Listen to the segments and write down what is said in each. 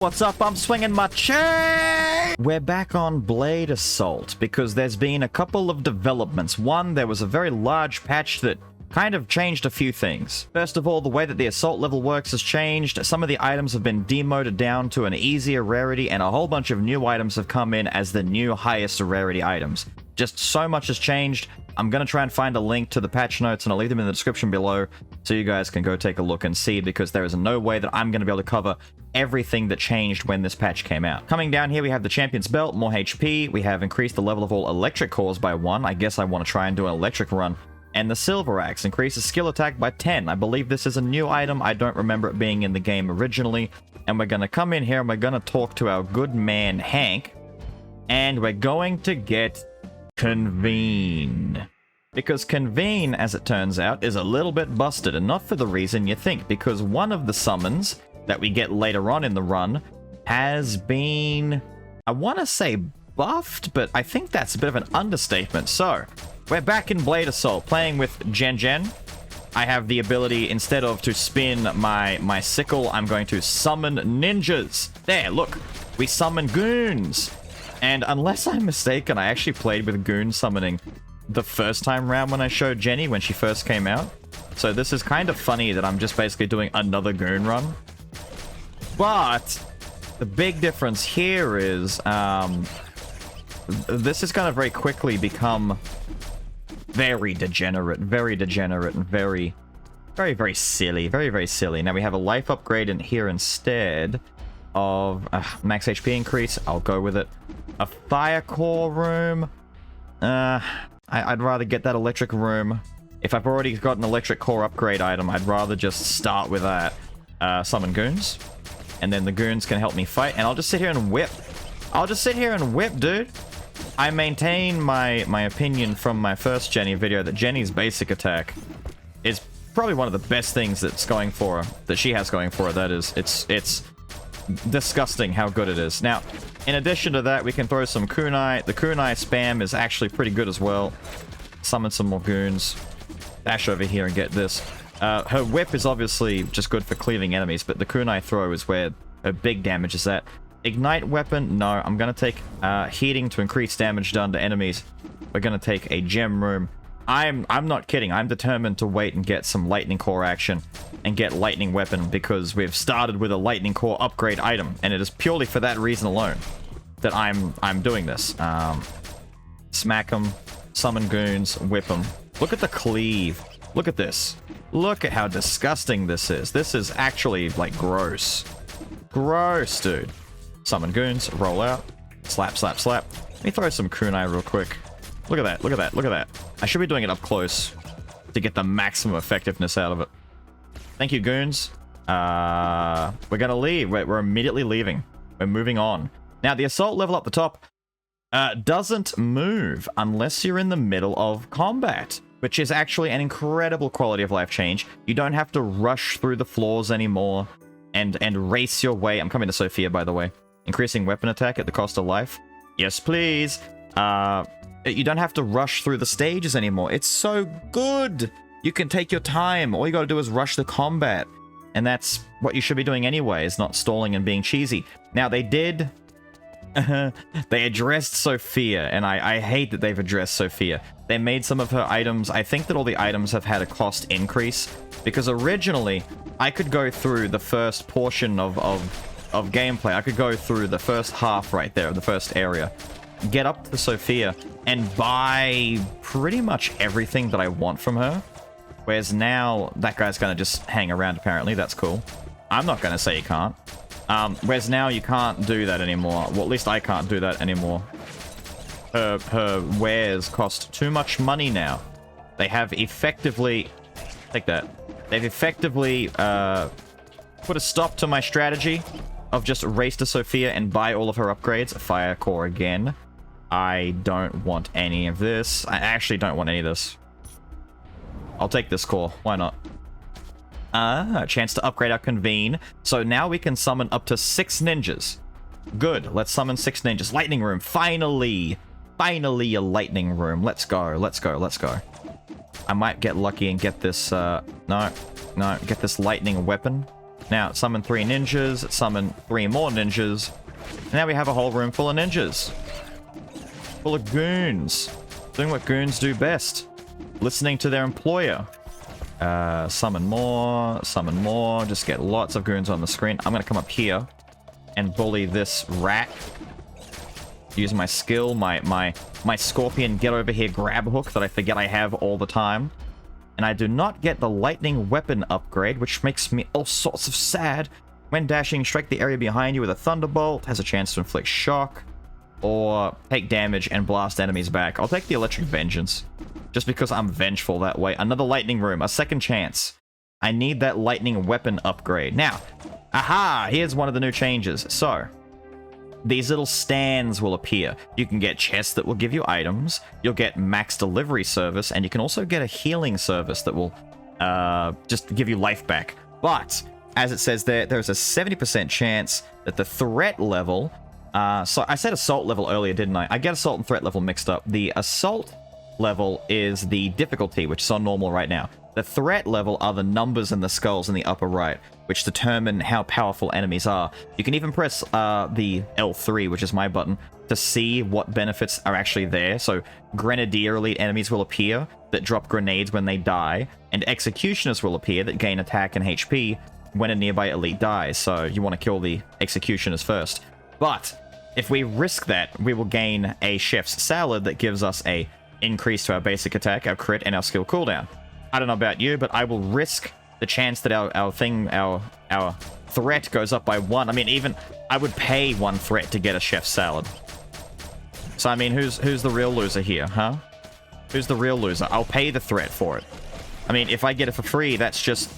What's up? I'm swinging my chain! We're back on Blade Assault because there's been a couple of developments. One, there was a very large patch that kind of changed a few things. First of all, the way that the assault level works has changed. Some of the items have been demoted down to an easier rarity, and a whole bunch of new items have come in as the new highest rarity items. Just so much has changed. I'm going to try and find a link to the patch notes, and I'll leave them in the description below so you guys can go take a look and see, because there is no way that I'm going to be able to cover everything that changed when this patch came out. Coming down here, we have the Champion's Belt, more HP. We have increased the level of all electric cores by 1. I guess I want to try and do an electric run. And the Silver Axe increases skill attack by 10. I believe this is a new item. I don't remember it being in the game originally. And we're going to come in here and we're going to talk to our good man, Hank. And we're going to get Convene. Because Convene, as it turns out, is a little bit busted, and not for the reason you think, because one of the summons that we get later on in the run has been, I want to say buffed, but I think that's a bit of an understatement. So, we're back in Blade Assault, playing with Gen. I have the ability, instead of to spin my sickle, I'm going to summon ninjas. There, look, we summon goons. And unless I'm mistaken, I actually played with goon summoning the first time round when I showed Jenny when she first came out. So this is kind of funny that I'm just basically doing another goon run. But the big difference here is this is going to very quickly become very degenerate and very, very silly. Very silly. Now we have a life upgrade in here instead of max HP increase. I'll go with it. A fire core room. I'd rather get that electric room. If I've already got an electric core upgrade item, I'd rather just start with that. Summon goons. And then the goons can help me fight. And I'll just sit here and whip. Dude. I maintain my opinion from my first Jenny video that Jenny's basic attack is probably one of the best things that's going for her. That she has going for her, that is. It's disgusting how good it is. Now, in addition to that, we can throw some kunai. The kunai spam is actually pretty good as well. Summon some more goons. Dash over here and get this. Her whip is obviously just good for cleaving enemies, but the kunai throw is where her big damage is at. Ignite weapon, no. I'm going to take heating to increase damage done to enemies. We're going to take a gem room. I'm not kidding. I'm determined to wait and get some lightning core action and get lightning weapon, because we've started with a lightning core upgrade item, and it is purely for that reason alone that I'm doing this. Smack them, summon goons, whip them. Look at the cleave. Look at this. Look at how disgusting this is. This is actually like gross. Gross, dude. Summon goons, roll out, slap. Let me throw some kunai real quick. Look at that. I should be doing it up close to get the maximum effectiveness out of it. Thank you, goons. We're gonna leave. We're immediately leaving. We're moving on. Now, the assault level up the top doesn't move unless you're in the middle of combat, which is actually an incredible quality of life change. You don't have to rush through the floors anymore and race your way. I'm coming to Sophia, by the way. Increasing weapon attack at the cost of life. Yes, please. You don't have to rush through the stages anymore. It's so good. You can take your time. All you gotta do is rush the combat. And that's what you should be doing anyway, is not stalling and being cheesy. Now, they did... they addressed Sophia, and I hate that they've addressed Sophia. They made some of her items... I think that all the items have had a cost increase, because originally, I could go through the first portion of gameplay. I could go through the first half right there, the first area, get up to Sophia, and buy pretty much everything that I want from her. Whereas now, that guy's gonna just hang around, apparently. That's cool. I'm not gonna say you can't. Whereas now you can't do that anymore. Well, at least I can't do that anymore. Her wares cost too much money now. They have effectively... Take that. They've effectively put a stop to my strategy of just race to Sophia and buy all of her upgrades. Fire core again. I don't want any of this. I actually don't want any of this. I'll take this core. Why not? A chance to upgrade our Convene. So now we can summon up to 6 ninjas. Good. Let's summon 6 ninjas. Lightning room. Finally. Finally a lightning room. Let's go. I might get lucky and get this, no. Get this lightning weapon. Now, summon 3 ninjas, summon 3 more ninjas. And now we have a whole room full of ninjas. Full of goons. Doing what goons do best. Listening to their employer. Summon more, just get lots of goons on the screen. I'm gonna come up here and bully this rat. Use my skill, my scorpion get over here grab hook that I forget I have all the time. And I do not get the lightning weapon upgrade, which makes me all sorts of sad. When dashing, strike the area behind you with a thunderbolt, has a chance to inflict shock, or take damage and blast enemies back. I'll take the electric vengeance. Just because I'm vengeful that way. Another lightning room, a second chance. I need that lightning weapon upgrade. Now, aha! Here's one of the new changes. So, these little stands will appear. You can get chests that will give you items. You'll get max delivery service. And you can also get a healing service that will just give you life back. But, as it says there, there's a 70% chance that the threat level... so, I said assault level earlier, didn't I? I get assault and threat level mixed up. The assault level is the difficulty, which is on normal right now. The threat level are the numbers and the skulls in the upper right, which determine how powerful enemies are. You can even press the L3, which is my button, to see what benefits are actually there. So Grenadier elite enemies will appear that drop grenades when they die, and Executioners will appear that gain attack and HP when a nearby elite dies. So you want to kill the Executioners first. But if we risk that, we will gain a Chef's Salad that gives us a increase to our basic attack, our crit, and our skill cooldown. I don't know about you, but I will risk the chance that our threat goes up by 1. I mean, even I would pay 1 threat to get a Chef's Salad. So I mean, who's the real loser here, huh? Who's the real loser? I'll pay the threat for it. I mean, if I get it for free, that's just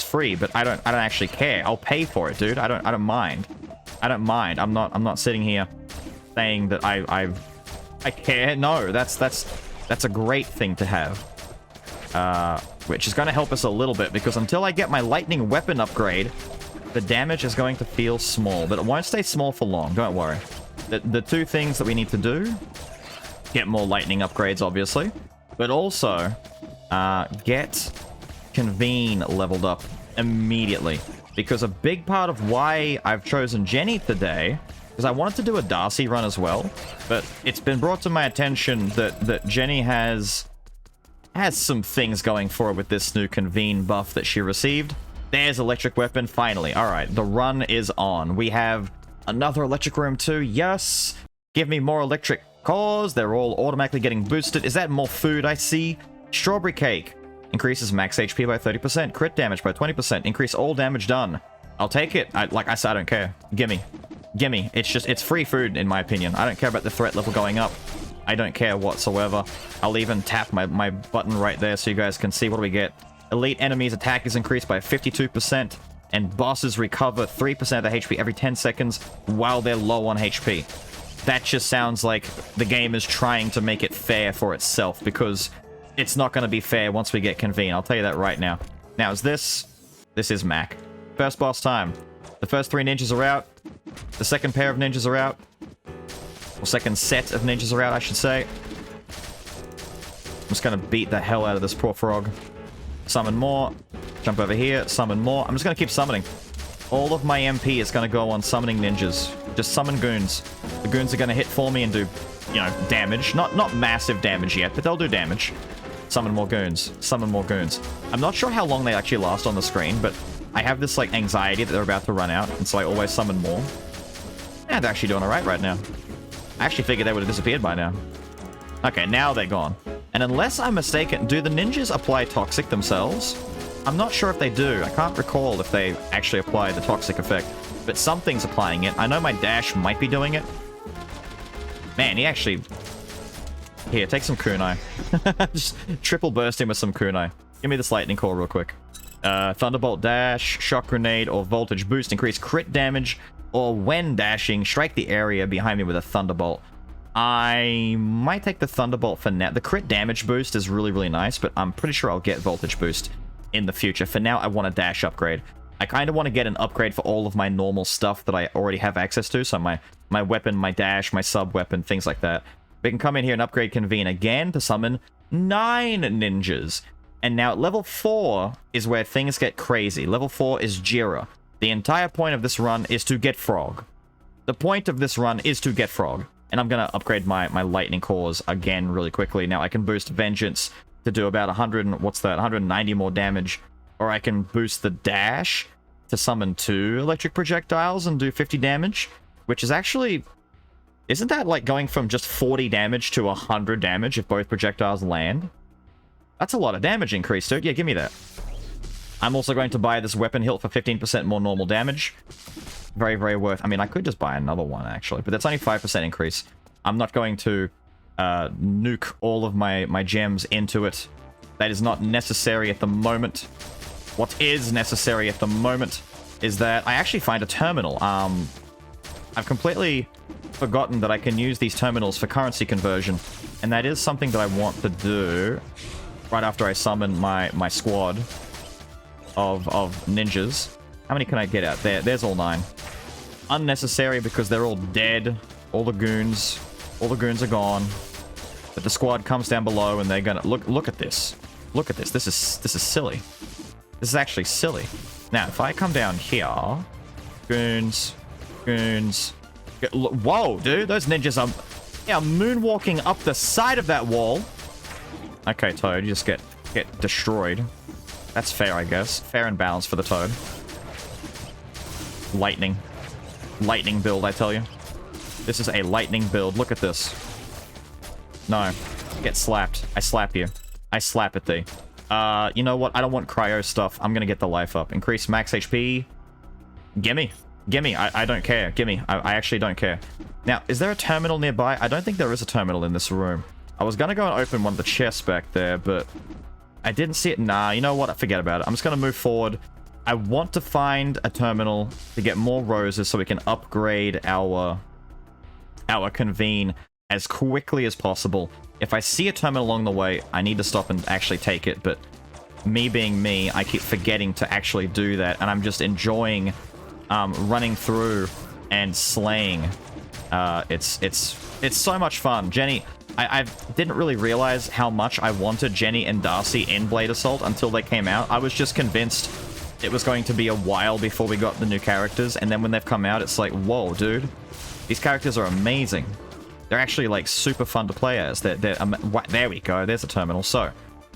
free. But I don't actually care. I'll pay for it, dude. I don't mind. I don't mind. I'm not sitting here saying that I care. No, that's a great thing to have. Which is going to help us a little bit, because until I get my lightning weapon upgrade, the damage is going to feel small. But it won't stay small for long, don't worry. The 2 things that we need to do, get more lightning upgrades, obviously, but also get Convene leveled up immediately. Because a big part of why I've chosen Jenny today is I wanted to do a Darcy run as well, but it's been brought to my attention that Jenny has some things going for her with this new Convene buff that she received. There's electric weapon, finally. Alright, the run is on. We have another electric room too, yes! Give me more electric cores, they're all automatically getting boosted. Is that more food I see? Strawberry cake. Increases max HP by 30%, crit damage by 20%, increase all damage done. I'll take it. Like I said, I don't care. Gimme. Gimme. It's free food, in my opinion. I don't care about the threat level going up. I don't care whatsoever. I'll even tap my button right there so you guys can see what do we get. Elite enemies' attack is increased by 52%, and bosses recover 3% of their HP every 10 seconds while they're low on HP. That just sounds like the game is trying to make it fair for itself, because it's not going to be fair once we get Convene. I'll tell you that right now. Now, this is Mac. First boss time. The first 3 ninjas are out. The second pair of ninjas are out. Or second set of ninjas are out, I should say. I'm just going to beat the hell out of this poor frog. Summon more. Jump over here. Summon more. I'm just going to keep summoning. All of my MP is going to go on summoning ninjas. Just summon goons. The goons are going to hit for me and do, you know, damage. Not massive damage yet, but they'll do damage. Summon more goons. Summon more goons. I'm not sure how long they actually last on the screen, but I have this, like, anxiety that they're about to run out, and so I always summon more. And they're actually doing alright right now. I actually figured they would have disappeared by now. Okay, now they're gone. And unless I'm mistaken, do the ninjas apply toxic themselves? I'm not sure if they do. I can't recall if they actually apply the toxic effect. But something's applying it. I know my dash might be doing it. Man, he actually... Here, take some kunai. Just triple burst him with some kunai. Give me this lightning core real quick. Thunderbolt dash, shock grenade, or voltage boost. Increase crit damage, or when dashing, strike the area behind me with a thunderbolt. I might take the thunderbolt for now. The crit damage boost is really, really nice, but I'm pretty sure I'll get voltage boost in the future. For now, I want a dash upgrade. I kind of want to get an upgrade for all of my normal stuff that I already have access to. So my weapon, my dash, my sub-weapon, things like that. We can come in here and upgrade Convene again to summon 9 ninjas. And now at level 4 is where things get crazy. Level 4 is Jira. The entire point of this run is to get Frog. The point of this run is to get Frog. And I'm going to upgrade my lightning cores again really quickly. Now I can boost Vengeance to do about 190 more damage. Or I can boost the dash to summon 2 electric projectiles and do 50 damage. Which is actually... Isn't that like going from just 40 damage to 100 damage if both projectiles land? That's a lot of damage increase, dude. Yeah, give me that. I'm also going to buy this weapon hilt for 15% more normal damage. Very, very worth... I mean, I could just buy another one, actually. But that's only 5% increase. I'm not going to nuke all of my gems into it. That is not necessary at the moment. What is necessary at the moment is that I actually find a terminal. I've completely forgotten that I can use these terminals for currency conversion. And that is something that I want to do right after I summon my squad of ninjas. How many can I get out? There's all 9. Unnecessary because they're all dead. All the goons are gone. But the squad comes down below and they're gonna look at this. Look at this. This is silly. This is actually silly. Now, if I come down here, goons. Whoa, dude, those ninjas are moonwalking up the side of that wall. Okay, Toad, you just get destroyed. That's fair, I guess. Fair and balanced for the Toad. Lightning build, I tell you. This is a lightning build. Look at this. No. Get slapped. I slap you. I slap at thee. You know what? I don't want cryo stuff. I'm gonna get the life up. Increase max HP. Gimme. I don't care. Gimme. I actually don't care. Now, is there a terminal nearby? I don't think there is a terminal in this room. I was gonna go and open one of the chests back there, but I didn't see it. Nah, you know what? Forget about it. I'm just gonna move forward. I want to find a terminal to get more roses so we can upgrade our convene as quickly as possible. If I see a terminal along the way, I need to stop and actually take it, but me being me, I keep forgetting to actually do that, and I'm just enjoying running through and slaying. It's so much fun. Jenny, I didn't really realize how much I wanted Jenny and Darcy in Blade Assault until they came out. I was just convinced it was going to be a while before we got the new characters, and then when they've come out, it's like, whoa, dude. These characters are amazing. They're actually, like, super fun to play as. There we go. There's a terminal. So,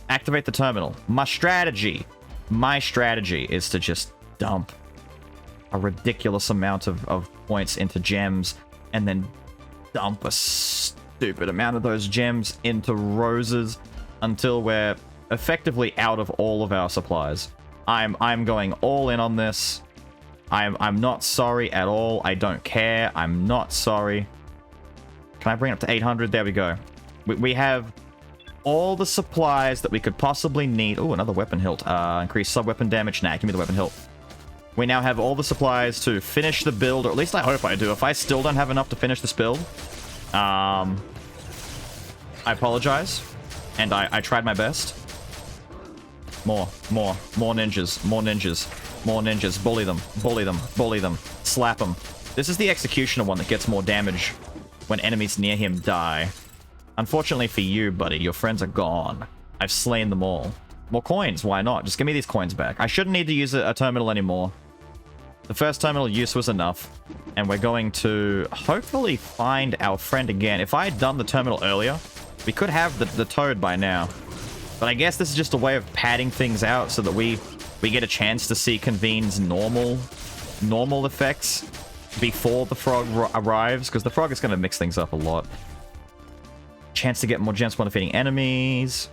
activate the terminal. My strategy is to just dump a ridiculous amount of points into gems, and then dump a stupid amount of those gems into roses until we're effectively out of all of our supplies. I'm going all in on this. I'm not sorry at all. I don't care. I'm not sorry. Can I bring it up to 800? There we go. We have all the supplies that we could possibly need. Oh, another weapon hilt. Increase sub-weapon damage. Nah, give me the weapon hilt. We now have all the supplies to finish the build, or at least I hope I do. If I still don't have enough to finish this build, I apologize. And I tried my best. More ninjas. Bully them. Slap them. This is the Executioner one that gets more damage when enemies near him die. Unfortunately for you, buddy, your friends are gone. I've slain them all. More coins, why not? Just give me these coins back. I shouldn't need to use a terminal anymore. The first terminal use was enough. And we're going to hopefully find our friend again. If I had done the terminal earlier, we could have the Toad by now. But I guess this is just a way of padding things out so that we get a chance to see Convene's normal effects before the Frog arrives, because the Frog is going to mix things up a lot. Chance to get more gems while defeating enemies.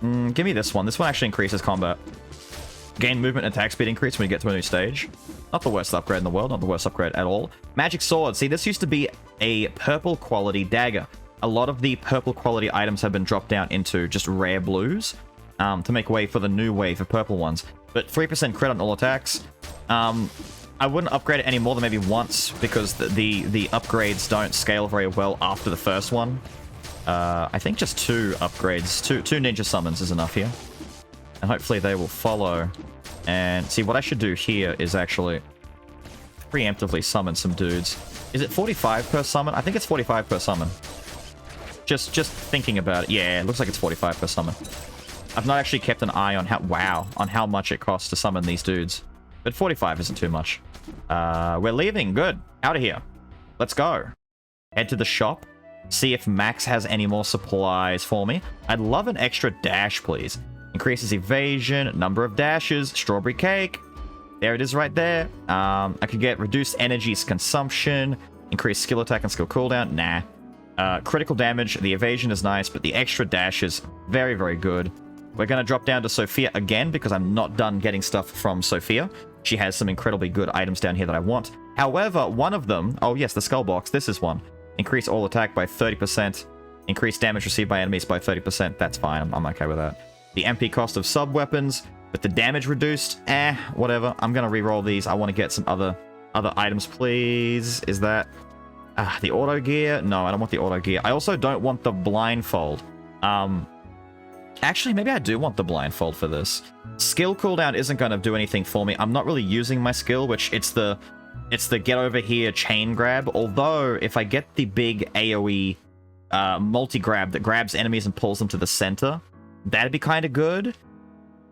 Give me this one. This one actually increases combat. Gain movement and attack speed increase when you get to a new stage. Not the worst upgrade in the world. Not the worst upgrade at all. Magic Sword. See, this used to be a purple quality dagger. A lot of the purple quality items have been dropped down into just rare blues to make way for the new wave of purple ones. But 3% crit on all attacks. I wouldn't upgrade it any more than maybe once, because the upgrades don't scale very well after the first one. I think just 2 upgrades, two ninja summons is enough here. And hopefully they will follow. And see, what I should do here is actually preemptively summon some dudes. Is it 45 per summon? I think it's 45 per summon. Just thinking about it. Yeah, it looks like it's 45 per summon. I've not actually kept an eye on how much it costs to summon these dudes. But 45 isn't too much. We're leaving. Good. Out of here. Let's go. Head to the shop. See if Max has any more supplies for me. I'd love an extra dash, please. Increases evasion, number of dashes, strawberry cake. There it is right there. I could get reduced energy consumption, increased skill attack and skill cooldown. Nah. Critical damage, the evasion is nice, but the extra dash is very, very good. We're going to drop down to Sophia again because I'm not done getting stuff from Sophia. She has some incredibly good items down here that I want. However, one of them... Oh, yes, the skull box. This is one. Increase all attack by 30%. Increase damage received by enemies by 30%. That's fine. I'm okay with that. The MP cost of sub-weapons with the damage reduced. Whatever. I'm going to re-roll these. I want to get some other items, please. Is that... the auto gear? No, I don't want the auto gear. I also don't want the blindfold. Actually, maybe I do want the blindfold for this. Skill cooldown isn't going to do anything for me. I'm not really using my skill, which it's the get over here chain grab. Although, if I get the big AoE multi-grab that grabs enemies and pulls them to the center, that'd be kind of good.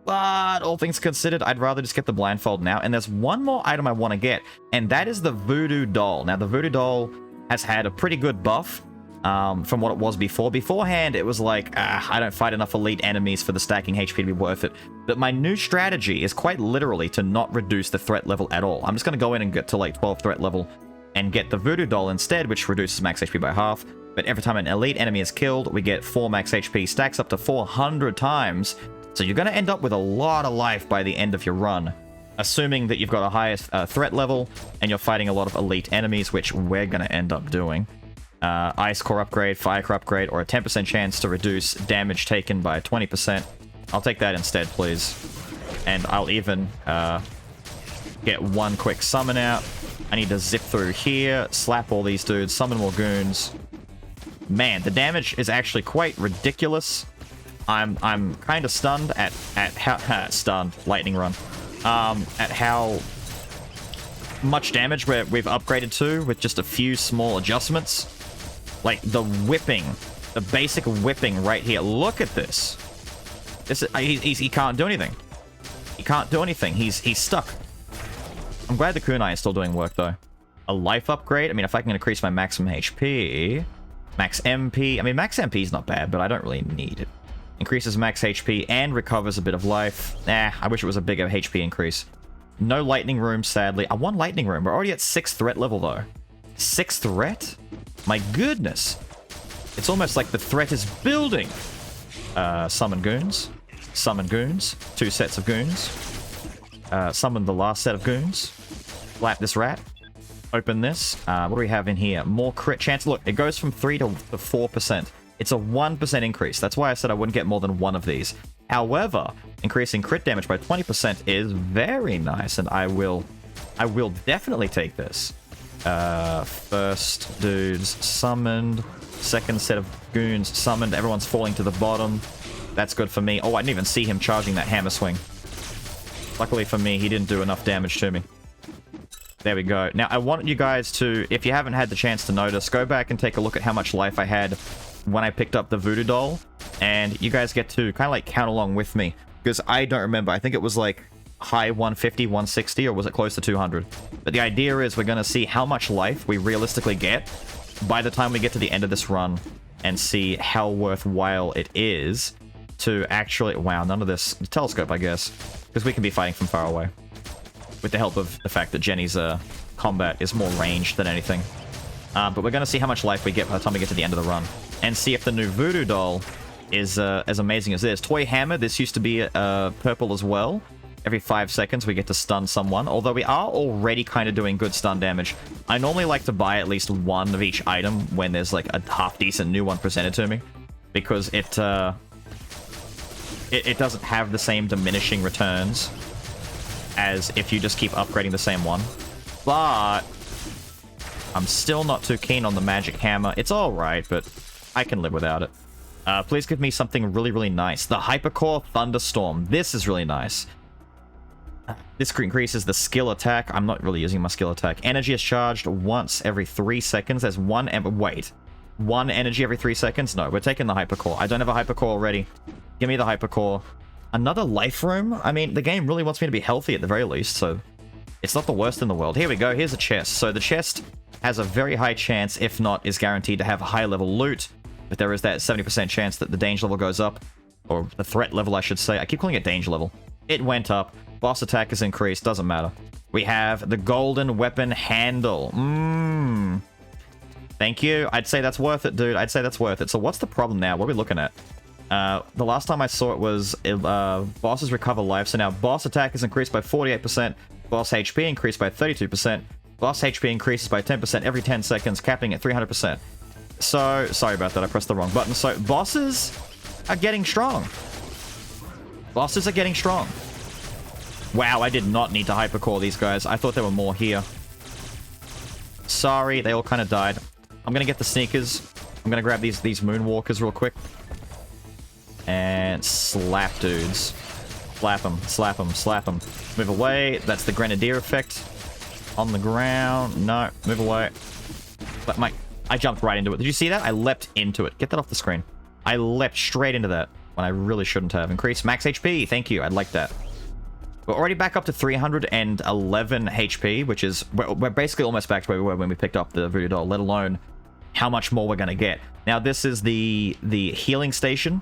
But all things considered, I'd rather just get the blindfold now. And there's one more item I want to get, and that is the Voodoo doll. Now, the Voodoo doll has had a pretty good buff from what it was before. Beforehand, it was like, I don't fight enough elite enemies for the stacking HP to be worth it. But my new strategy is quite literally to not reduce the threat level at all. I'm just going to go in and get to like 12 threat level and get the Voodoo doll instead, which reduces max HP by half. But every time an elite enemy is killed, we get 4 max HP, stacks up to 400 times. So you're going to end up with a lot of life by the end of your run, assuming that you've got a highest threat level and you're fighting a lot of elite enemies, which we're going to end up doing. Ice core upgrade, fire core upgrade, or a 10% chance to reduce damage taken by 20%. I'll take that instead, please. And I'll even get one quick summon out. I need to zip through here, slap all these dudes, summon more goons. Man, the damage is actually quite ridiculous. I'm kind of stunned at how stunned lightning run. At how much damage we've upgraded to with just a few small adjustments. Like the whipping, the basic whipping right here. Look at this. This is, he can't do anything. He can't do anything. He's stuck. I'm glad the kunai is still doing work though. A life upgrade. I mean, if I can increase my maximum HP, max MP. I mean, max MP is not bad, but I don't really need it. Increases max HP and recovers a bit of life. I wish it was a bigger HP increase. No lightning room, sadly. I want lightning room. We're already at 6th threat level though. 6th threat? My goodness. It's almost like the threat is building. Summon goons. Summon goons. 2 sets of goons. Summon the last set of goons. Slap this rat. Open this. What do we have in here? More crit chance. Look, it goes from 3 to 4%. It's a 1% increase. That's why I said I wouldn't get more than one of these. However, increasing crit damage by 20% is very nice, and I will definitely take this. First dudes summoned. Second set of goons summoned. Everyone's falling to the bottom. That's good for me. Oh, I didn't even see him charging that hammer swing. Luckily for me, he didn't do enough damage to me. There we go. Now, I want you guys to, if you haven't had the chance to notice, go back and take a look at how much life I had when I picked up the Voodoo doll. And you guys get to kind of like count along with me. Because I don't remember. I think it was like high 150, 160, or was it close to 200? But the idea is we're going to see how much life we realistically get by the time we get to the end of this run and see how worthwhile it is to actually... Wow, none of this... The telescope, I guess. Because we can be fighting from far away. With the help of the fact that Jenny's combat is more ranged than anything. But we're going to see how much life we get by the time we get to the end of the run. And see if the new Voodoo doll is as amazing as this. Toy Hammer, this used to be purple as well. Every 5 seconds we get to stun someone. Although we are already kind of doing good stun damage. I normally like to buy at least one of each item when there's like a half-decent new one presented to me. Because it doesn't have the same diminishing returns as if you just keep upgrading the same one. But I'm still not too keen on the magic hammer. It's alright, but I can live without it. Please give me something really, really nice. The Hypercore Thunderstorm. This is really nice. This increases the skill attack. I'm not really using my skill attack. Energy is charged once every 3 seconds. There's one... Wait. One energy every 3 seconds? No, we're taking the Hypercore. I don't have a Hypercore already. Give me the Hypercore. Another life room? I mean, the game really wants me to be healthy at the very least, so It's not the worst in the world. Here we go. Here's a chest. So the chest has a very high chance, if not is guaranteed to have high level loot. But there is that 70% chance that the danger level goes up. Or the threat level, I should say. I keep calling it danger level. It went up. Boss attack is increased. Doesn't matter. We have the golden weapon handle. Thank you. I'd say that's worth it, dude. I'd say that's worth it. So what's the problem now? What are we looking at? The last time I saw it was bosses recover life. So now boss attack is increased by 48%. Boss HP increased by 32%. Boss HP increases by 10% every 10 seconds, capping at 300%. So, sorry about that. I pressed the wrong button. So bosses are getting strong. Bosses are getting strong. Wow, I did not need to hypercore these guys. I thought there were more here. Sorry, they all kind of died. I'm gonna get the sneakers. I'm gonna grab these moonwalkers real quick. And slap dudes. Slap them, slap them, slap them. Move away. That's the grenadier effect. On the ground. No, move away. But I jumped right into it. Did you see that? I leapt into it. Get that off the screen. I leapt straight into that when I really shouldn't have. Increase max HP. Thank you. I'd like that. We're already back up to 311 HP, which is... We're basically almost back to where we were when we picked up the Voodoo doll, let alone how much more we're going to get. Now, this is the healing station.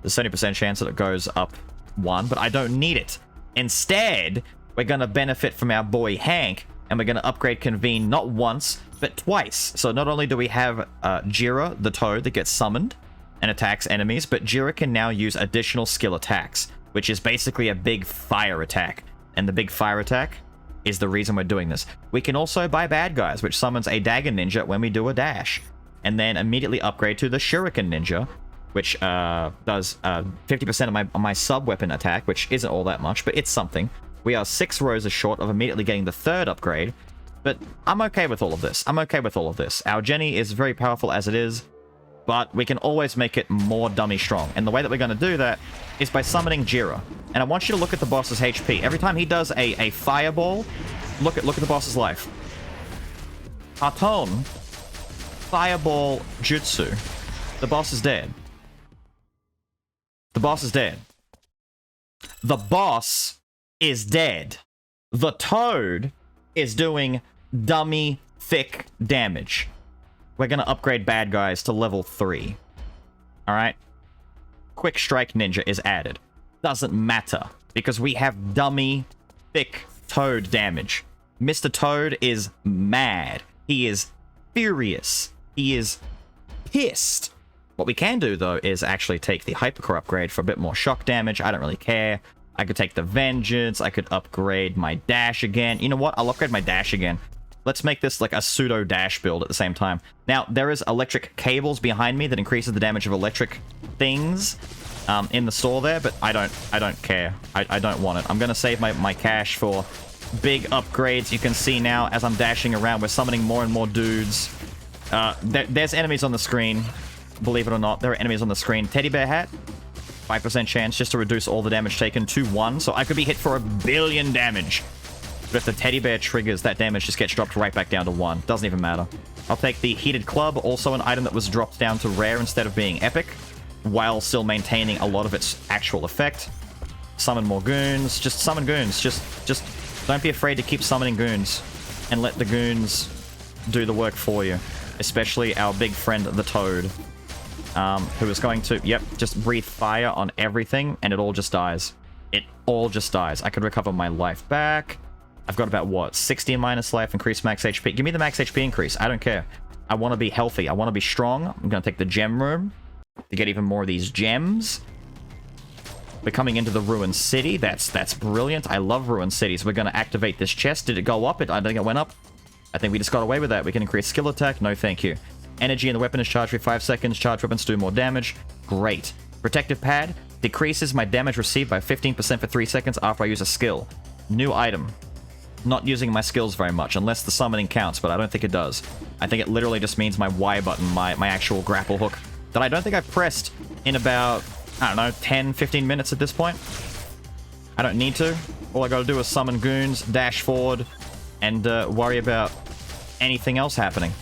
There's 70% chance that it goes up 1, but I don't need it. Instead, we're going to benefit from our boy Hank, and we're going to upgrade Convene not once, but twice. So not only do we have Jira, the toad, that gets summoned and attacks enemies, but Jira can now use additional skill attacks, which is basically a big fire attack. And the big fire attack is the reason we're doing this. We can also buy bad guys, which summons a dagger ninja when we do a dash. And then immediately upgrade to the shuriken ninja, which does 50% of my sub-weapon attack, which isn't all that much, but it's something. We are 6 roses short of immediately getting the 3rd upgrade, but I'm okay with all of this. I'm okay with all of this. Our Jenny is very powerful as it is, but we can always make it more dummy strong. And the way that we're going to do that is by summoning Jira. And I want you to look at the boss's HP. Every time he does a fireball, look at the boss's life. Carton, fireball jutsu. The boss is dead. The boss is dead. The boss is dead. The toad is doing dummy thick damage. We're going to upgrade bad guys to level 3. Alright? Quick Strike Ninja is added. Doesn't matter, because we have dummy thick toad damage. Mr. Toad is mad. He is furious. He is pissed. What we can do, though, is actually take the Hypercore upgrade for a bit more shock damage. I don't really care. I could take the Vengeance. I could upgrade my Dash again. You know what? I'll upgrade my Dash again. Let's make this like a pseudo dash build at the same time. Now, there is electric cables behind me that increases the damage of electric things in the store there, but I don't care. I don't want it. I'm going to save my cash for big upgrades. You can see now as I'm dashing around, we're summoning more and more dudes. There's enemies on the screen. Believe it or not, there are enemies on the screen. Teddy bear hat, 5% chance just to reduce all the damage taken to 1, so I could be hit for 1 billion damage. But if the teddy bear triggers, that damage just gets dropped right back down to 1. Doesn't even matter. I'll take the heated club, also an item that was dropped down to rare instead of being epic, while still maintaining a lot of its actual effect. Summon more goons. Just summon goons. Just don't be afraid to keep summoning goons, and let the goons do the work for you. Especially our big friend, the Toad, who is going to, yep, just breathe fire on everything, and it all just dies. It all just dies. I could recover my life back. I've got about, what, 60 minus life, increase max HP. Give me the max HP increase. I don't care. I want to be healthy. I want to be strong. I'm going to take the gem room to get even more of these gems. We're coming into the ruined city. That's brilliant. I love ruined cities. We're going to activate this chest. Did it go up? I think it went up. I think we just got away with that. We can increase skill attack. No, thank you. Energy in the weapon is charged for 5 seconds. Charged weapons do more damage. Great. Protective pad decreases my damage received by 15% for 3 seconds after I use a skill. New item. Not using my skills very much, unless the summoning counts, but I don't think it does. I think it literally just means my Y button, my actual grapple hook, that I don't think I've pressed in about, I don't know, 10, 15 minutes at this point. I don't need to. All I gotta do is summon goons, dash forward, and worry about anything else happening.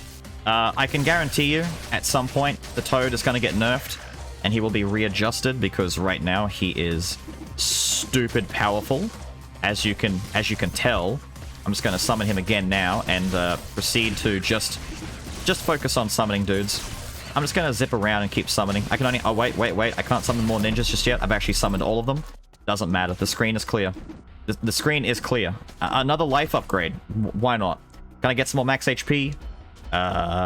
I can guarantee you, at some point, the Toad is gonna get nerfed, and he will be readjusted, because right now he is stupid powerful. As you can tell, I'm just going to summon him again now and proceed to just focus on summoning dudes. I'm just going to zip around and keep summoning. I can only... Oh, wait. I can't summon more ninjas just yet. I've actually summoned all of them. Doesn't matter. The screen is clear. The screen is clear. Another life upgrade. Why not? Can I get some more max HP?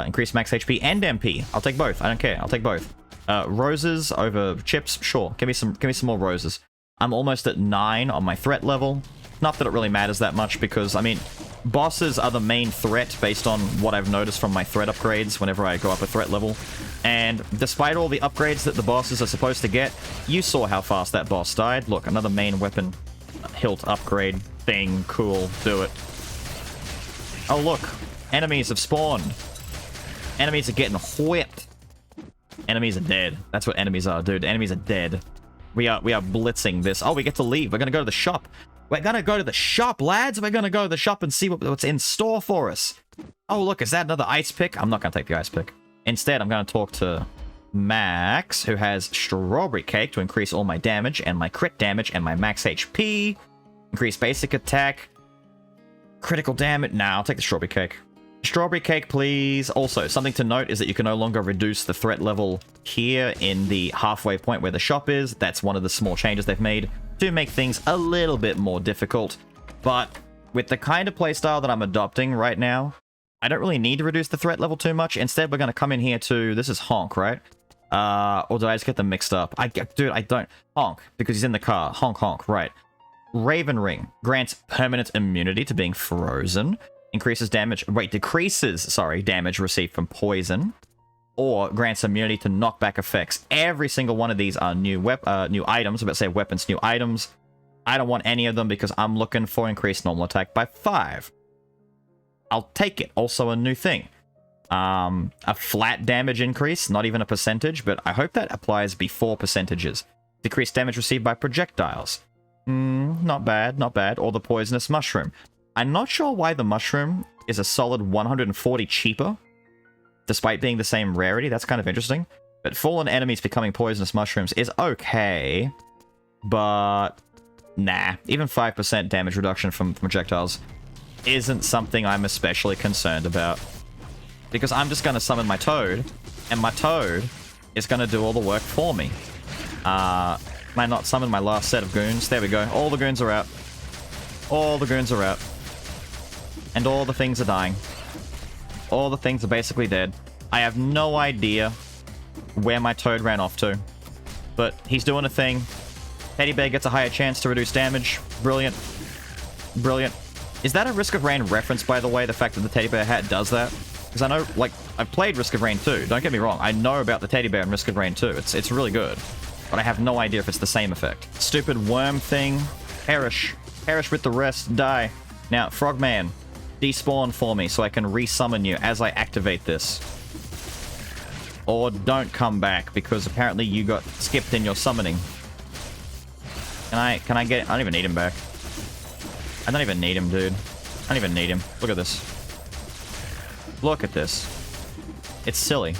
Increase max HP and MP. I'll take both. I don't care. I'll take both. Roses over chips. Sure. Give me some more roses. I'm almost at 9 on my threat level. Not that it really matters that much because, I mean, bosses are the main threat based on what I've noticed from my threat upgrades whenever I go up a threat level. And despite all the upgrades that the bosses are supposed to get, you saw how fast that boss died. Look, another main weapon hilt upgrade thing. Cool. Do it. Oh, look. Enemies have spawned. Enemies are getting whipped. Enemies are dead. That's what enemies are, dude. Enemies are dead. We are blitzing this. Oh, we get to leave. We're gonna go to the shop. We're gonna go to the shop, lads. We're gonna go to the shop and see what's in store for us. Oh, look, is that another ice pick? I'm not gonna take the ice pick. Instead, I'm gonna talk to Max, who has strawberry cake to increase all my damage and my crit damage and my max HP. Increase basic attack. Critical damage. Nah, I'll take the strawberry cake. Strawberry cake, please. Also, something to note is that you can no longer reduce the threat level here in the halfway point where the shop is. That's one of the small changes they've made to make things a little bit more difficult. But with the kind of playstyle that I'm adopting right now, I don't really need to reduce the threat level too much. Instead, we're going to come in here to... This is Honk, right? Or did I just get them mixed up? Dude, I don't... Honk, because he's in the car. Honk, right. Raven Ring grants permanent immunity to being frozen. Increases damage... Wait, decreases, sorry, damage received from poison. Or grants immunity to knockback effects. Every single one of these are new items. I'm about to say weapons, new items. I don't want any of them because I'm looking for increased normal attack by 5. I'll take it. Also a new thing. A flat damage increase, not even a percentage, but I hope that applies before percentages. Decreased damage received by projectiles. Not bad, not bad. Or the poisonous mushroom. I'm not sure why the mushroom is a solid 140 cheaper, despite being the same rarity. That's kind of interesting. But fallen enemies becoming poisonous mushrooms is okay, but nah. Even 5% damage reduction from projectiles isn't something I'm especially concerned about. Because I'm just going to summon my toad, and my toad is going to do all the work for me. Can I not summon my last set of goons? There we go. All the goons are out. All the goons are out. And all the things are dying. All the things are basically dead. I have no idea where my toad ran off to. But he's doing a thing. Teddy Bear gets a higher chance to reduce damage. Brilliant. Brilliant. Is that a Risk of Rain reference, by the way? The fact that the Teddy Bear hat does that? Because I know, like, I've played Risk of Rain 2. Don't get me wrong. I know about the Teddy Bear in Risk of Rain 2. It's really good. But I have no idea if it's the same effect. Stupid worm thing. Perish. Perish with the rest. Die. Now, Frogman. Despawn for me so I can resummon you as I activate this. Or don't come back because apparently you got skipped in your summoning. Can I get... I don't even need him back. I don't even need him, dude. I don't even need him. Look at this. Look at this. It's silly.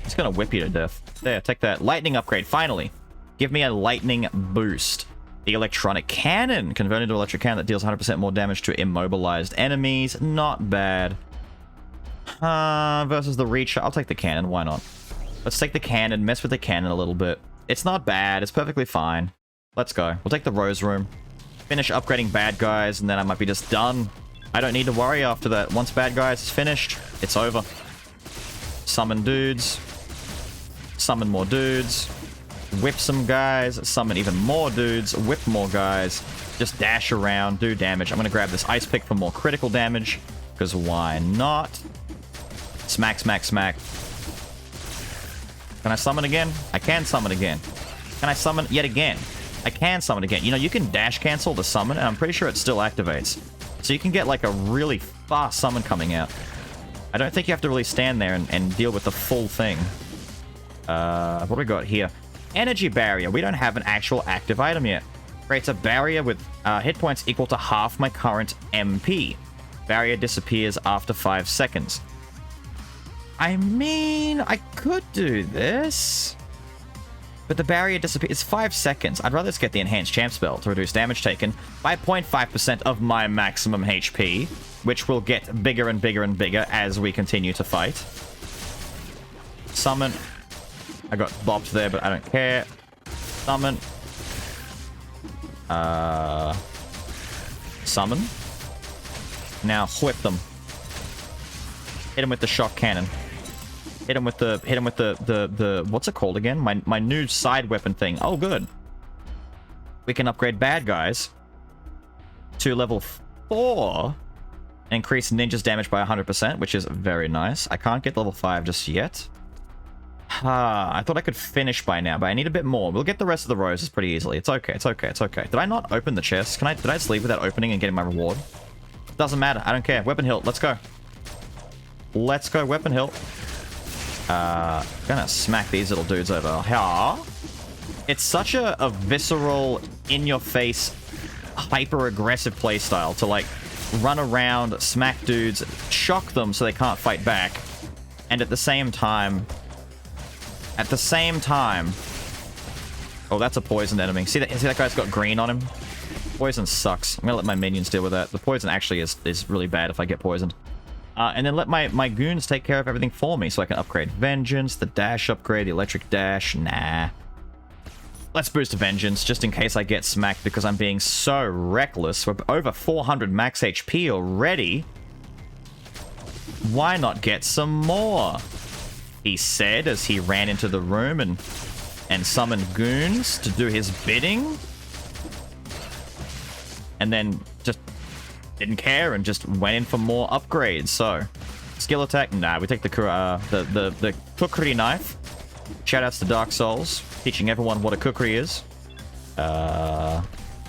It's gonna whip you to death. There, take that. Lightning upgrade, finally. Give me a lightning boost. The electronic cannon. Converted into electric cannon that deals 100% more damage to immobilized enemies. Not bad. Versus the reach. I'll take the cannon. Why not? Let's take the cannon. Mess with the cannon a little bit. It's not bad. It's perfectly fine. Let's go. We'll take the Rose Room. Finish upgrading bad guys, and then I might be just done. I don't need to worry after that. Once bad guys is finished, it's over. Summon dudes. Summon more dudes. Whip some guys, summon even more dudes, whip more guys, just dash around, do damage. I'm going to grab this ice pick for more critical damage, because why not? Smack, smack, smack. Can I summon again? I can summon again. Can I summon yet again? I can summon again. You know, you can dash cancel the summon, and I'm pretty sure it still activates. So you can get like a really fast summon coming out. I don't think you have to really stand there and deal with the full thing. What do we got here? Energy barrier. We don't have an actual active item yet. Creates a barrier with hit points equal to half my current MP. Barrier disappears after 5 seconds. I mean, I could do this. But the barrier disappears. It's 5 seconds. I'd rather just get the enhanced champ spell to reduce damage taken by 0.5% of my maximum HP, which will get bigger and bigger and bigger as we continue to fight. Summon. I got bopped there, but I don't care. Summon. Summon. Now whip them. Hit him with the shock cannon. Hit him with the what's it called again? My new side weapon thing. Oh, good. We can upgrade bad guys to level 4. Increase ninja's damage by 100%, which is very nice. I can't get level 5 just yet. I thought I could finish by now, but I need a bit more. We'll get the rest of the roses pretty easily. It's okay, it's okay, it's okay. Did I not open the chest? Did I just leave without opening and getting my reward? Doesn't matter. I don't care. Weapon hilt. Let's go. Let's go, weapon hilt. Gonna smack these little dudes over. Yeah. It's such a visceral, in-your-face, hyper-aggressive playstyle to, like, run around, smack dudes, shock them so they can't fight back, and at the same time... Oh, that's a poisoned enemy. See that guy's got green on him? Poison sucks. I'm gonna let my minions deal with that. The poison actually is really bad if I get poisoned. And then let my goons take care of everything for me so I can upgrade Vengeance, the dash upgrade, the electric dash. Nah. Let's boost Vengeance just in case I get smacked because I'm being so reckless. We're over 400 max HP already. Why not get some more? He said as he ran into the room and summoned goons to do his bidding. And then just didn't care and just went in for more upgrades. So, skill attack, nah, we take the kukri knife. Shoutouts to Dark Souls, teaching everyone what a kukri is.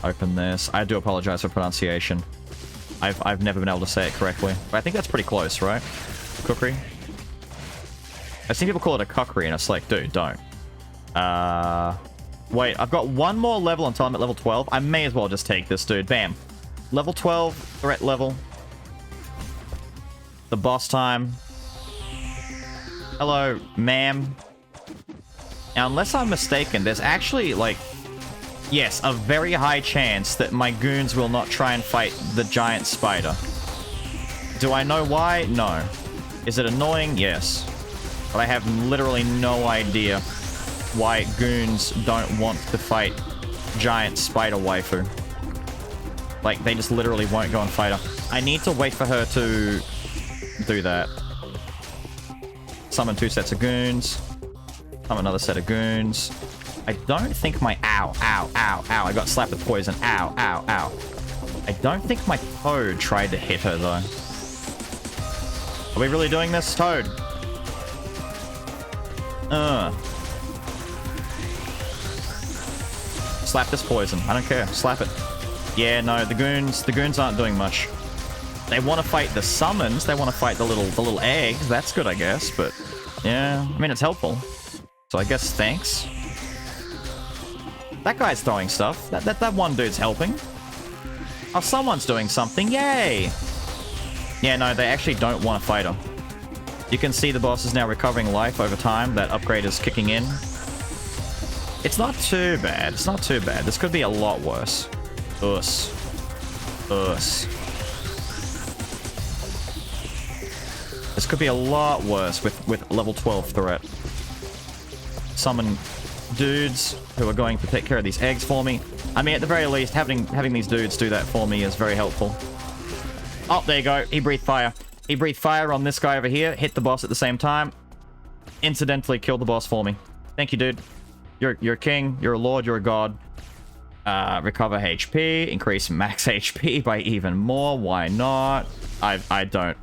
Open this. I do apologize for pronunciation. I've never been able to say it correctly. But I think that's pretty close, right? Kukri. I've seen people call it a kukri, and it's like, dude, don't. Wait, I've got one more level until I'm at level 12. I may as well just take this dude. Bam. Level 12, threat level. The boss time. Hello, ma'am. Now, unless I'm mistaken, there's actually, like, yes, a very high chance that my goons will not try and fight the giant spider. Do I know why? No. Is it annoying? Yes. But I have literally no idea why goons don't want to fight giant spider waifu. Like, they just literally won't go and fight her. I need to wait for her to do that. Summon 2 sets of goons. Summon another set of goons. I don't think my... Ow, ow, ow, ow. I got slapped with poison. Ow, ow, ow. I don't think my Toad tried to hit her, though. Are we really doing this, Toad? Slap this poison. I don't care. Slap it. Yeah, no, the goons aren't doing much. They want to fight the summons. They want to fight the little eggs. That's good, I guess. But yeah, I mean, it's helpful. So I guess thanks. That guy's throwing stuff. That one dude's helping. Oh, someone's doing something. Yay! Yeah, no, they actually don't want to fight him. You can see the boss is now recovering life over time. That upgrade is kicking in. It's not too bad. It's not too bad. This could be a lot worse. Us. This could be a lot worse with level 12 threat. Summon dudes who are going to take care of these eggs for me. I mean, at the very least, having these dudes do that for me is very helpful. Oh, there you go. He breathed fire. He breathed fire on this guy over here, hit the boss at the same time. Incidentally killed the boss for me. Thank you, dude. You're a king, you're a lord, you're a god. Recover HP, increase max HP by even more. Why not? I don't.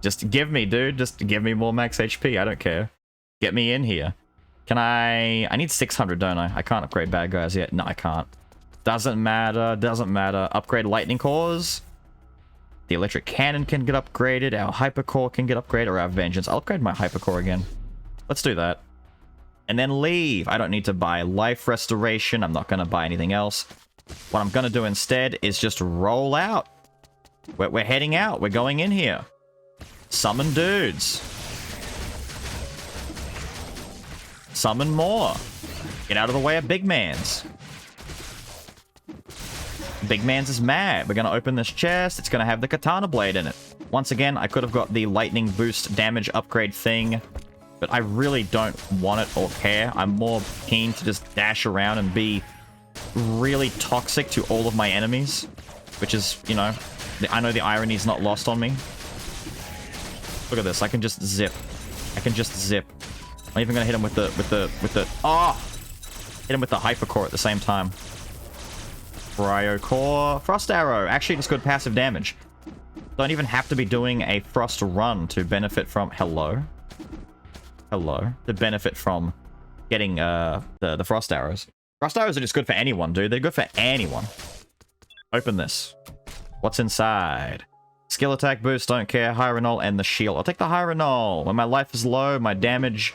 just give me, dude. Just give me more max HP. I don't care. Get me in here. Can I need 600, don't I? I can't upgrade bad guys yet. No, I can't. Doesn't matter. Doesn't matter. Upgrade lightning cores. The electric cannon can get upgraded. Our hypercore can get upgraded. Or our vengeance. I'll upgrade my hypercore again. Let's do that. And then leave. I don't need to buy life restoration. I'm not going to buy anything else. What I'm going to do instead is just roll out. We're heading out. We're going in here. Summon dudes. Summon more. Get out of the way of Big Man's. Big Man's is mad. We're going to open this chest. It's going to have the katana blade in it. Once again, I could have got the lightning boost damage upgrade thing, but I really don't want it or care. I'm more keen to just dash around and be really toxic to all of my enemies, which is, you know, I know the irony is not lost on me. Look at this. I can just zip. I can just zip. I'm even going to hit him with the... Oh! Hit him with the hypercore at the same time. Cryo core. Frost arrow. Actually, it's good passive damage. Don't even have to be doing a frost run to benefit from... Hello? Hello? To benefit from getting the frost arrows. Frost arrows are just good for anyone, dude. They're good for anyone. Open this. What's inside? Skill attack boost, don't care. High-Renol and the shield. I'll take the High-Renol. When my life is low, my damage...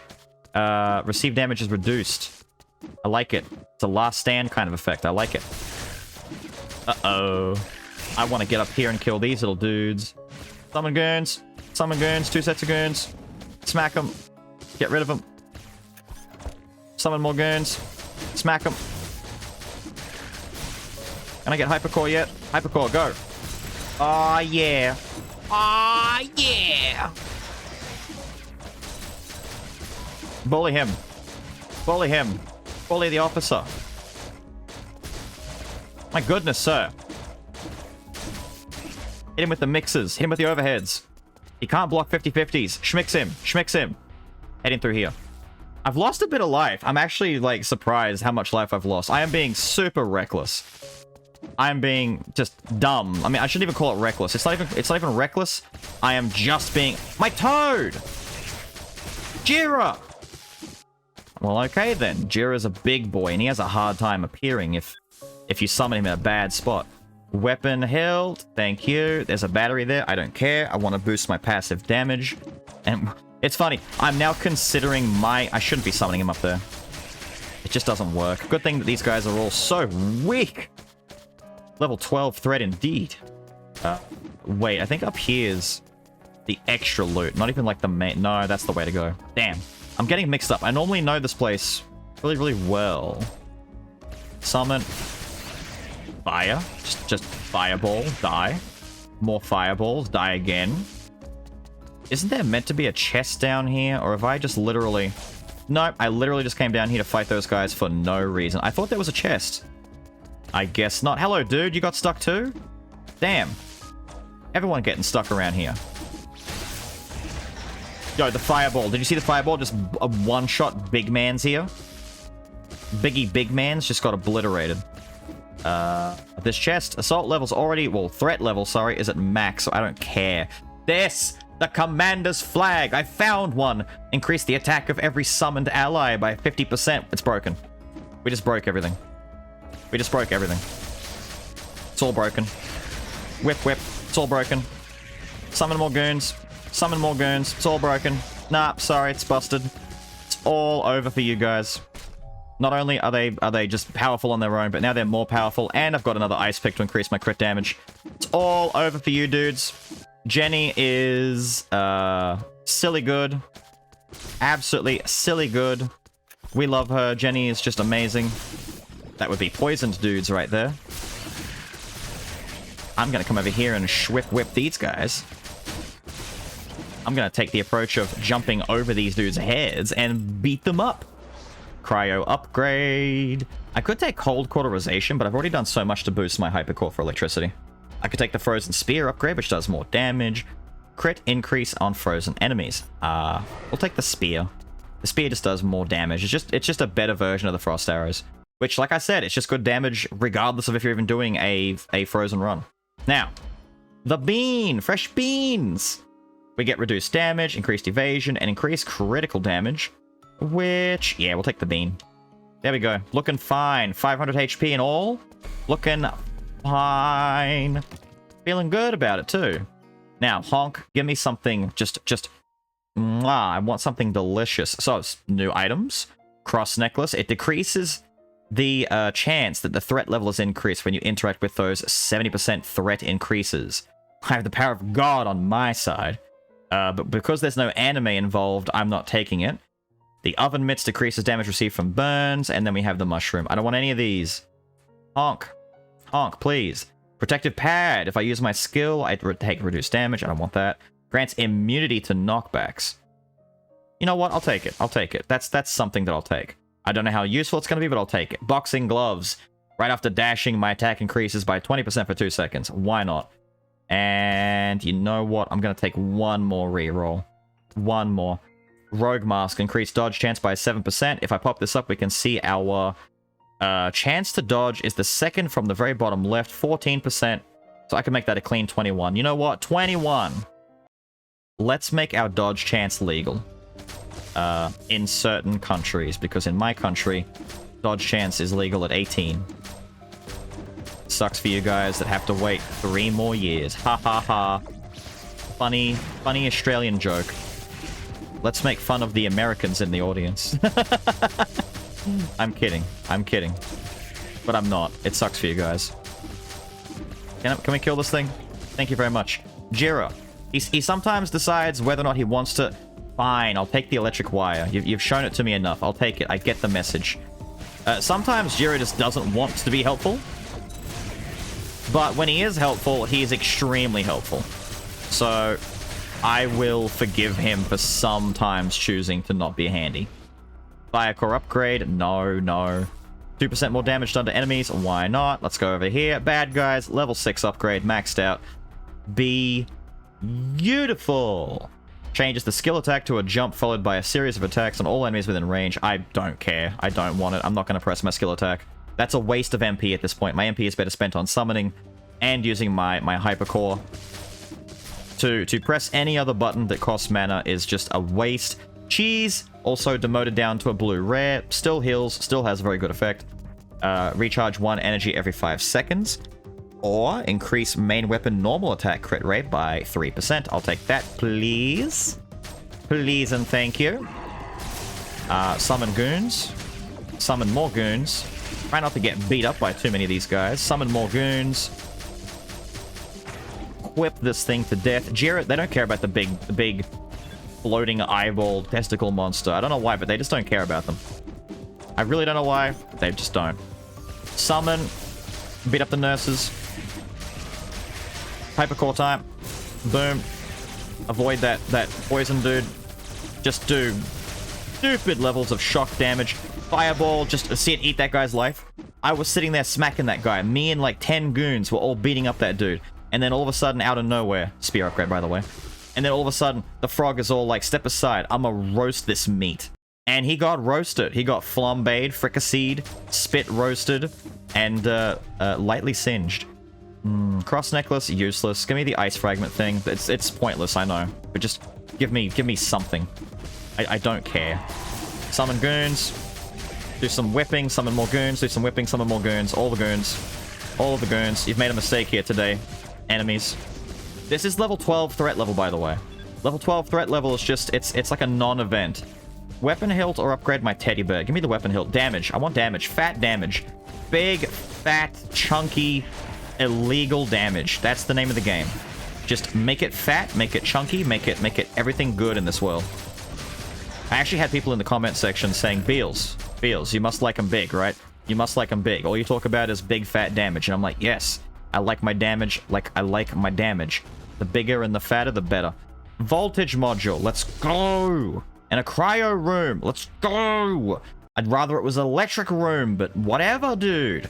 received damage is reduced. I like it. It's a last stand kind of effect. I like it. Uh-oh. I want to get up here and kill these little dudes. Summon goons. Summon goons. 2 sets of goons. Smack them. Get rid of them. Summon more goons. Smack them. Can I get hypercore yet? Hypercore, go. Aw, yeah. Aw, yeah. Bully him. Bully him. Bully the officer. My goodness, sir. Hit him with the mixers. Hit him with the overheads. He can't block 50-50s. Schmicks him. Schmicks him. Heading through here. I've lost a bit of life. I'm actually, like, surprised how much life I've lost. I am being super reckless. I am being just dumb. I mean, I shouldn't even call it reckless. It's not even reckless. I am just being... My toad! Jira! Well, okay then. Jira's a big boy, and he has a hard time appearing if you summon him in a bad spot. Weapon held. Thank you. There's a battery there. I don't care. I want to boost my passive damage. And it's funny. I'm now considering my... I shouldn't be summoning him up there. It just doesn't work. Good thing that these guys are all so weak. Level 12 threat indeed. Wait, I think up here's the extra loot. Not even like the main... No, that's the way to go. Damn. I'm getting mixed up. I normally know this place really, really well. Summon. Fire. Just fireball. Die. More fireballs. Die again. Isn't there meant to be a chest down here? Or have I just literally... Nope, I literally just came down here to fight those guys for no reason. I thought there was a chest. I guess not. Hello, dude. You got stuck too? Damn. Everyone getting stuck around here. Yo, the fireball. Did you see the fireball? Just a one-shot big man's here. Big man's just got obliterated. This chest, assault level's already... Well, threat level, sorry, is at max, so I don't care. This! The commander's flag! I found one! Increase the attack of every summoned ally by 50%. It's broken. We just broke everything. We just broke everything. It's all broken. Whip, whip. It's all broken. Summon more goons. Summon more goons. It's all broken. Nah, sorry, it's busted. It's all over for you guys. Not only are they just powerful on their own, but now they're more powerful, and I've got another ice pick to increase my crit damage. It's all over for you dudes. Jenny is silly good. Absolutely silly good. We love her. Jenny is just amazing. That would be poisoned dudes right there. I'm gonna come over here and whip these guys. I'm gonna take the approach of jumping over these dudes' heads and beat them up. Cryo upgrade. I could take cold cauterization, but I've already done so much to boost my hypercore for electricity. I could take the frozen spear upgrade, which does more damage. Crit increase on frozen enemies. We'll take the spear. The spear just does more damage. It's just a better version of the frost arrows. Which, like I said, it's just good damage regardless of if you're even doing a frozen run. Now, the bean! Fresh beans! We get reduced damage, increased evasion, and increased critical damage. Which, yeah, we'll take the bean. There we go. Looking fine. 500 HP in all. Looking fine. Feeling good about it, too. Now, Honk, give me something I want something delicious. So, it's new items. Cross necklace. It decreases the chance that the threat level is increased when you interact with those 70% threat increases. I have the power of God on my side. But because there's no anime involved, I'm not taking it. The oven mitts decreases damage received from burns, and then we have the mushroom. I don't want any of these. Honk. Honk, please. Protective pad. If I use my skill, I take reduced damage. I don't want that. Grants immunity to knockbacks. You know what? I'll take it. I'll take it. That's something that I'll take. I don't know how useful it's going to be, but I'll take it. Boxing gloves. Right after dashing, my attack increases by 20% for 2 seconds. Why not? And you know what? I'm going to take one more reroll. One more. Rogue mask. Increased dodge chance by 7%. If I pop this up, we can see our chance to dodge is the second from the very bottom left. 14%. So I can make that a clean 21. You know what? 21. Let's make our dodge chance legal. In certain countries, because in my country, dodge chance is legal at 18. Sucks for you guys that have to wait 3 more years. Ha ha ha. Funny Australian joke. Let's make fun of the Americans in the audience. I'm kidding. I'm kidding. But I'm not. It sucks for you guys. Can we kill this thing? Thank you very much. Jira. He sometimes decides whether or not he wants to... Fine, I'll take the electric wire. You've shown it to me enough. I'll take it. I get the message. Sometimes Jiro just doesn't want to be helpful. But when he is helpful, he is extremely helpful. So, I will forgive him for sometimes choosing to not be handy. Fire core upgrade. No, no. 2% more damage done to enemies. Why not? Let's go over here. Bad guys. Level 6 upgrade. Maxed out. Beautiful. Changes the skill attack to a jump followed by a series of attacks on all enemies within range. I don't care. I don't want it. I'm not going to press my skill attack. That's a waste of MP at this point. My MP is better spent on summoning and using my hypercore. To press any other button that costs mana is just a waste. Cheese, also demoted down to a blue rare. Still heals, still has a very good effect. Recharge 1 energy every 5 seconds. Or increase main weapon normal attack crit rate by 3%. I'll take that, please. Please and thank you. Summon goons. Summon more goons. Try not to get beat up by too many of these guys. Summon more goons. Whip this thing to death. Jarrett, they don't care about the big floating eyeball testicle monster. I don't know why, but they just don't care about them. I really don't know why. They just don't. Summon. Beat up the nurses. Hypercore time. Boom. Avoid that poison dude. Just do stupid levels of shock damage. Fireball, just see it eat that guy's life. I was sitting there smacking that guy. Me and like 10 goons were all beating up that dude. And then all of a sudden, out of nowhere, spear upgrade by the way. And then all of a sudden, the frog is all like, step aside, I'ma roast this meat. And he got roasted. He got flambéed, fricasseed, spit roasted, and lightly singed. Cross necklace, useless. Give me the ice fragment thing. It's pointless, I know. But just give me something. I don't care. Summon goons. Do some whipping, summon more goons. Do some whipping, summon more goons. All the goons. All of the goons. You've made a mistake here today, enemies. This is level 12 threat level, by the way. Level 12 threat level is just, it's like a non-event. Weapon hilt or upgrade my teddy bear. Give me the weapon hilt. Damage. I want damage. Fat damage. Big, fat, chunky, illegal damage. That's the name of the game. Just make it fat, make it chunky, make it everything good in this world. I actually had people in the comment section saying, Beelz, you must like them big, right? You must like them big. All you talk about is big, fat damage. And I'm like, yes, I like my damage like I like my damage. The bigger and the fatter, the better. Voltage module. Let's go. And a cryo room. Let's go. I'd rather it was an electric room, but whatever, dude.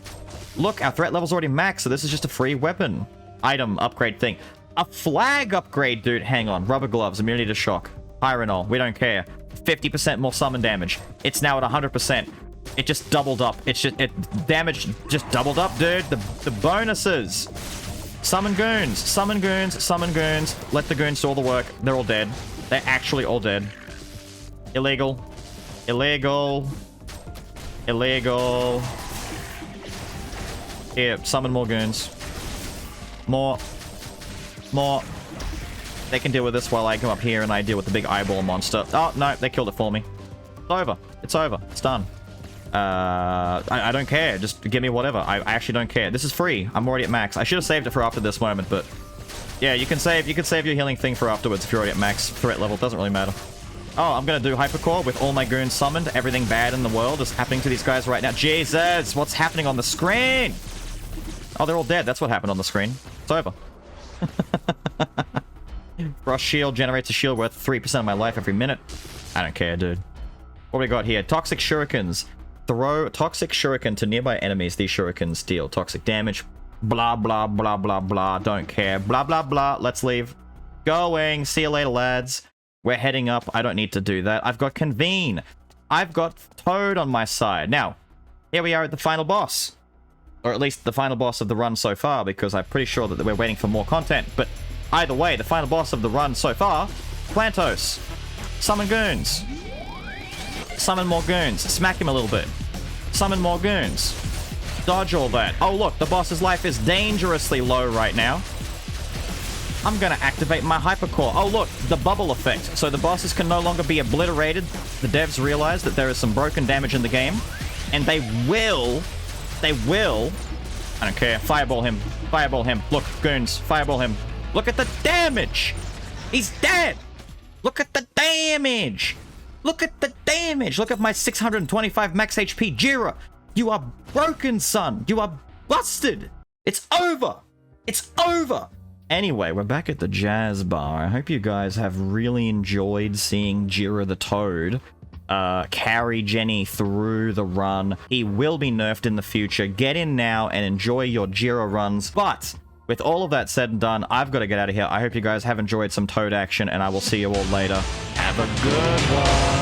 Look, our threat level's already maxed, so this is just a free weapon. Item upgrade thing. A flag upgrade, dude. Hang on. Rubber gloves. Immunity to shock. Pyronol. We don't care. 50% more summon damage. It's now at 100%. It just doubled up. Damage just doubled up, dude. The bonuses. Summon goons. Summon goons. Summon goons. Let the goons do all the work. They're all dead. They're actually all dead. Illegal. Illegal. Illegal. Here, summon more goons. More. They can deal with this while I come up here and I deal with the big eyeball monster. Oh, no, they killed it for me. It's over. It's over. It's done. I don't care. Just give me whatever. I actually don't care. This is free. I'm already at max. I should have saved it for after this moment, but... Yeah, you can save your healing thing for afterwards if you're already at max threat level. It doesn't really matter. Oh, I'm gonna do Hypercore with all my goons summoned. Everything bad in the world is happening to these guys right now. Jesus, what's happening on the screen? Oh, they're all dead. That's what happened on the screen. It's over. Frost Shield generates a shield worth 3% of my life every minute. I don't care, dude. What we got here? Toxic Shurikens. Throw Toxic Shuriken to nearby enemies. These Shurikens deal toxic damage. Blah, blah, blah, blah, blah. Don't care. Blah, blah, blah. Let's leave. Going. See you later, lads. We're heading up. I don't need to do that. I've got Convene. I've got Toad on my side. Now, here we are at the final boss. Or at least the final boss of the run so far, because I'm pretty sure that we're waiting for more content. But either way, the final boss of the run so far, Plantos. Summon goons. Summon more goons. Smack him a little bit. Summon more goons. Dodge all that. Oh, look, the boss's life is dangerously low right now. I'm gonna activate my Hypercore. Oh, look, the bubble effect. So the bosses can no longer be obliterated. The devs realize that there is some broken damage in the game. And they will, I don't care, fireball him. Fireball him. Look, goons, fireball him. Look at the damage. He's dead. Look at the damage. Look at the damage. Look at my 625 max HP. Jira, you are broken, son. You are busted. It's over. It's over. Anyway, we're back at the Jazz Bar. I hope you guys have really enjoyed seeing Jira the Toad carry Jenny through the run. He will be nerfed in the future. Get in now and enjoy your Jira runs. But with all of that said and done, I've got to get out of here. I hope you guys have enjoyed some Toad action, and I will see you all later. Have a good one.